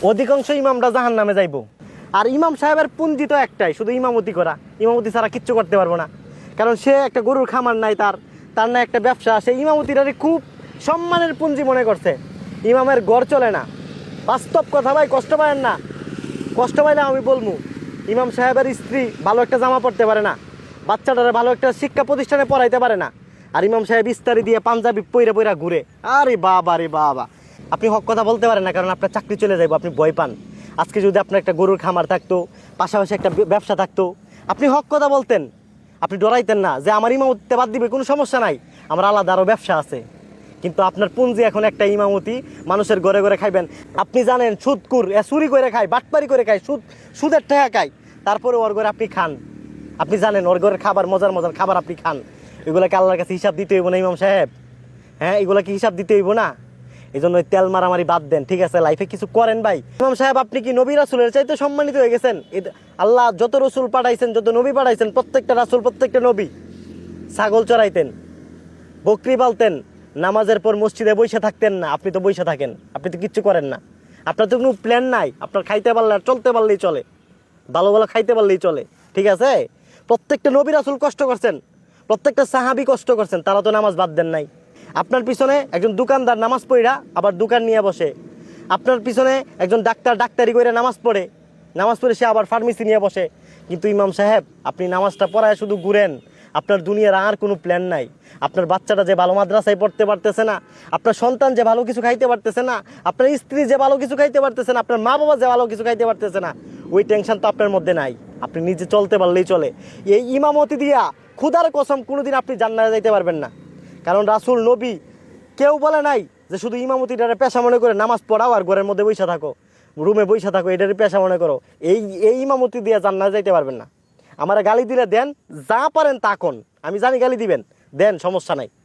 অধিকাংশ ইমামরা জাহান্নামে যাইব। আর ইমাম সাহেবের পুঞ্জি তো একটাই, শুধু ইমামতি করা। ইমামতি ছাড়া কিচ্ছু করতে পারবো না, কারণ সে একটা গরুর খামার নাই, তার না একটা ব্যবসা। সে ইমামতিটারে খুব সম্মানের পুঞ্জি মনে করছে। ইমামের ঘর চলে না। বাস্তব কথা ভাই, কষ্ট পায়েন না। কষ্ট পাইলে আমি বলবো, ইমাম সাহেবের স্ত্রী ভালো একটা জামা পরতে পারে না, বাচ্চাটারে ভালো একটা শিক্ষা প্রতিষ্ঠানে পড়াইতে পারে না, আর ইমাম সাহেব ইস্তারি দিয়ে পাঞ্জাবি পইরা পইরা ঘুরে। আরে বাবা রে বাবা, আপনি হক কথা বলতে পারেন না, কারণ আপনার চাকরি চলে যাইব, আপনি ভয় পান। আজকে যদি আপনার একটা গরুর খামার থাকতো, পাশাপাশি একটা ব্যবসা থাকতো, আপনি হক কথা বলতেন, আপনি ডরাইতেন না যে আমার ইমামতিতে বাদ দিবে, কোনো সমস্যা নাই, আমার আলাদা আরও ব্যবসা আছে। কিন্তু আপনার পুঞ্জি এখন একটা ইমামতি, মানুষের ঘরে ঘরে খাইবেন। আপনি জানেন সুদকুর চুরি করে খায়, বাটপারি করে খায়, সুদের টাকা খায়, তারপরে ওর ঘরে আপনি খান। আপনি জানেন ওর ঘরের খাবার, মজার মজার খাবার আপনি খান। এগুলোকে আল্লাহর কাছে হিসাব দিতে হইব না ইমাম সাহেব? হ্যাঁ, এগুলোকে হিসাব দিতে হইব না? এই জন্য তেল মারামারি বাদ দেন, ঠিক আছে? লাইফে কিছু করেন ভাই। ইমাম সাহেব, আপনি কি নবী রাসূলের চাইতে সম্মানিত হয়ে গেছেন? আল্লাহ যত রসুল পাঠাইছেন, যত নবী পাঠাইছেন, প্রত্যেকটা রাসূল, প্রত্যেকটা নবী ছাগল চড়াইতেন, বকরি পালতেন, নামাজের পর মসজিদে বসে থাকতেন না। আপনি তো বসে থাকেন, আপনি তো কিচ্ছু করেন না। আপনার তো কোনো প্ল্যান নাই। আপনার খাইতে পারলে আর চলতে পারলেই চলে, ভালো ভালো খাইতে পারলেই চলে, ঠিক আছে? প্রত্যেকটা নবী রাসূল কষ্ট করছেন, প্রত্যেকটা সাহাবী কষ্ট করছেন, তারা তো নামাজ বাদ দেন নাই। আপনার পিছনে একজন দোকানদার নামাজ পড়া আবার দোকান নিয়ে বসে। আপনার পিছনে একজন ডাক্তার ডাক্তারি করে নামাজ পড়ে সে আবার ফার্মেসি নিয়ে বসে। কিন্তু ইমাম সাহেব, আপনি নামাজটা পড়ায় শুধু ঘুরেন, আপনার দুনিয়ার আর কোনো প্ল্যান নাই। আপনার বাচ্চাটা যে ভালো মাদ্রাসায় পড়তে পারতেছে না, আপনার সন্তান যে ভালো কিছু খাইতে পারতেছে না, আপনার স্ত্রী যে ভালো কিছু খাইতে পারতেছে না, আপনার মা বাবা যে ভালো কিছু খাইতে পারতেছে না, ওই টেনশন তো আপনার মধ্যে নাই। আপনি নিজে চলতে পারলেই চলে। এই ইমামতি দিয়া খুদার কসম কোনোদিন আপনি জান্নাতে যাইতে পারবেন না। কারণ রাসূল, নবী কেউ বলে নাই যে শুধু ইমামতিটারে পেশা মনে করে নামাজ পড়াও আর ঘরের মধ্যে বসে থাকো, রুমে বসে থাকো, এটারই পেশা মনে করো। এই ইমামতি দিয়ে জান্নাতে যাইতে পারবেন না। আমার গালি দিলে দেন, যা পারেন তা কোন, আমি জানি গালি দিবেন, দেন, সমস্যা নাই।